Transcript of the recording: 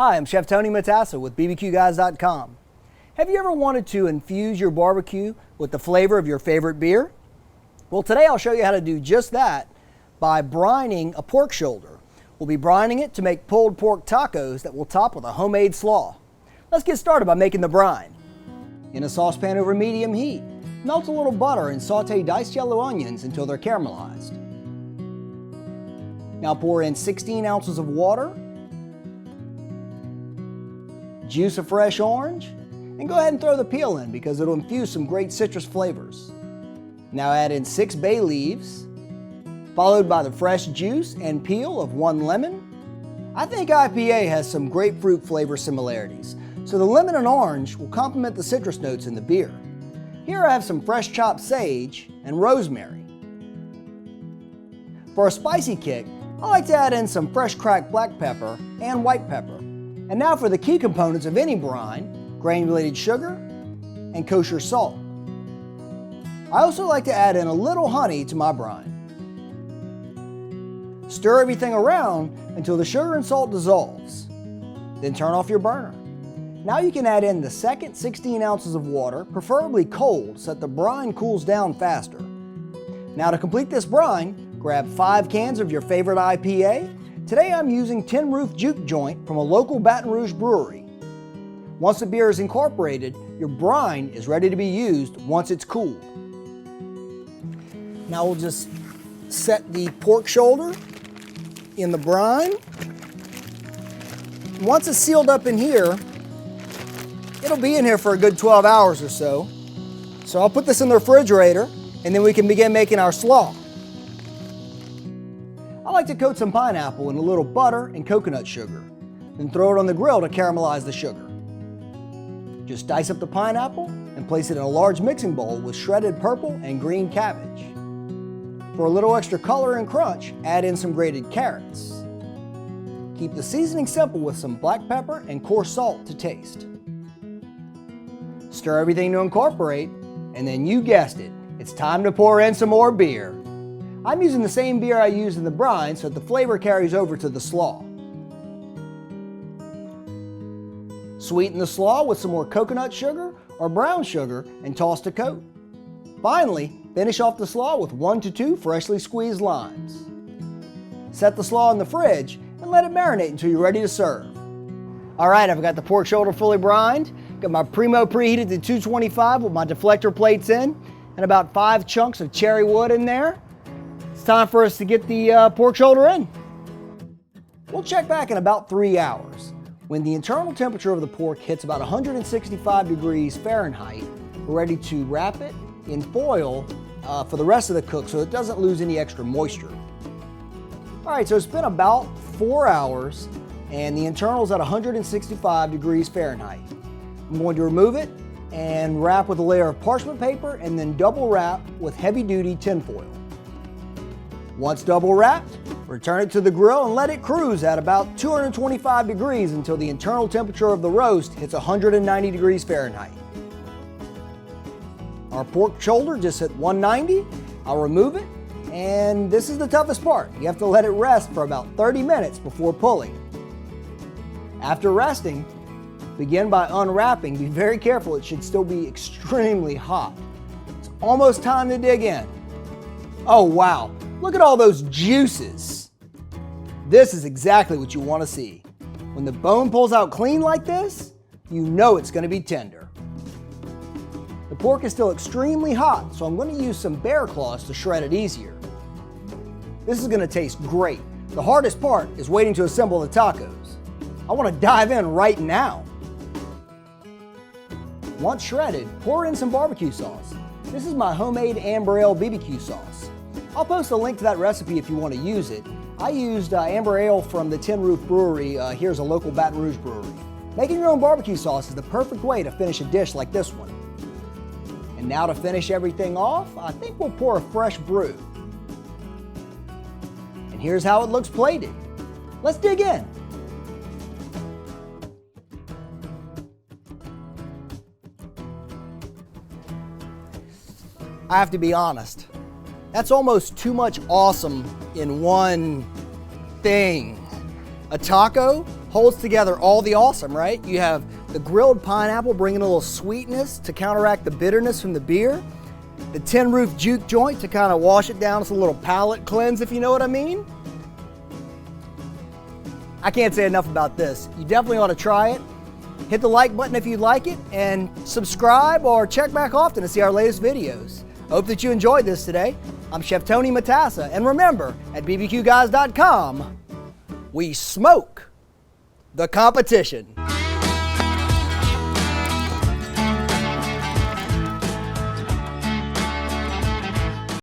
Hi, I'm Chef Tony Matassa with BBQGuys.com. Have you ever wanted to infuse your barbecue with the flavor of your favorite beer? Well, today I'll show you how to do just that by brining a pork shoulder. We'll be brining it to make pulled pork tacos that we'll top with a homemade slaw. Let's get started by making the brine. In a saucepan over medium heat, melt a little butter and saute diced yellow onions until they're caramelized. Now pour in 16 ounces of water, juice a fresh orange, and go ahead and throw the peel in because it'll infuse some great citrus flavors. Now add in 6 bay leaves, followed by the fresh juice and peel of 1 lemon. I think IPA has some grapefruit flavor similarities, so the lemon and orange will complement the citrus notes in the beer. Here I have some fresh chopped sage and rosemary. For a spicy kick, I like to add in some fresh cracked black pepper and white pepper. And now for the key components of any brine: granulated sugar and kosher salt. I also like to add in a little honey to my brine. Stir everything around until the sugar and salt dissolves. Then turn off your burner. Now you can add in the second 16 ounces of water, preferably cold, so that the brine cools down faster. Now to complete this brine, grab 5 cans of your favorite IPA. Today I'm using Tin Roof Juke Joint from a local Baton Rouge brewery. Once the beer is incorporated, your brine is ready to be used once it's cooled. Now we'll just set the pork shoulder in the brine. Once it's sealed up in here, it'll be in here for a good 12 hours or so. So I'll put this in the refrigerator and then we can begin making our slaw. I like to coat some pineapple in a little butter and coconut sugar, then throw it on the grill to caramelize the sugar. Just dice up the pineapple and place it in a large mixing bowl with shredded purple and green cabbage. For a little extra color and crunch, add in some grated carrots. Keep the seasoning simple with some black pepper and coarse salt to taste. Stir everything to incorporate, and then you guessed it, it's time to pour in some more beer. I'm using the same beer I used in the brine so that the flavor carries over to the slaw. Sweeten the slaw with some more coconut sugar or brown sugar and toss to coat. Finally, finish off the slaw with 1 to 2 freshly squeezed limes. Set the slaw in the fridge and let it marinate until you're ready to serve. Alright, I've got the pork shoulder fully brined, got my Primo preheated to 225 with my deflector plates in, and about 5 chunks of cherry wood in there. It's time for us to get the pork shoulder in. We'll check back in about 3 hours. When the internal temperature of the pork hits about 165 degrees Fahrenheit, we're ready to wrap it in foil for the rest of the cook so it doesn't lose any extra moisture. Alright, so it's been about 4 hours and the internal is at 165 degrees Fahrenheit. I'm going to remove it and wrap with a layer of parchment paper and then double wrap with heavy-duty tin foil. Once double wrapped, return it to the grill and let it cruise at about 225 degrees until the internal temperature of the roast hits 190 degrees Fahrenheit. Our pork shoulder just hit 190. I'll remove it, and this is the toughest part. You have to let it rest for about 30 minutes before pulling. After resting, begin by unwrapping. Be very careful, it should still be extremely hot. It's almost time to dig in. Oh wow, look at all those juices. This is exactly what you want to see. When the bone pulls out clean like this, you know it's going to be tender. The pork is still extremely hot, so I'm going to use some bear claws to shred it easier. This is going to taste great. The hardest part is waiting to assemble the tacos. I want to dive in right now. Once shredded, pour in some barbecue sauce. This is my homemade Amber Ale BBQ sauce. I'll post a link to that recipe if you want to use it. I used Amber Ale from the Tin Roof Brewery. Here's a local Baton Rouge brewery. Making your own barbecue sauce is the perfect way to finish a dish like this one. And now to finish everything off, I think we'll pour a fresh brew. And here's how it looks plated. Let's dig in. I have to be honest, that's almost too much awesome in one thing. A taco holds together all the awesome, right? You have the grilled pineapple bringing a little sweetness to counteract the bitterness from the beer. The tin roof juke joint to kind of wash it down. It's a little palate cleanse, if you know what I mean. I can't say enough about this. You definitely ought to try it. Hit the like button if you like it, and subscribe or check back often to see our latest videos. I hope that you enjoyed this today. I'm Chef Tony Matassa, and remember, at BBQGuys.com, we smoke the competition.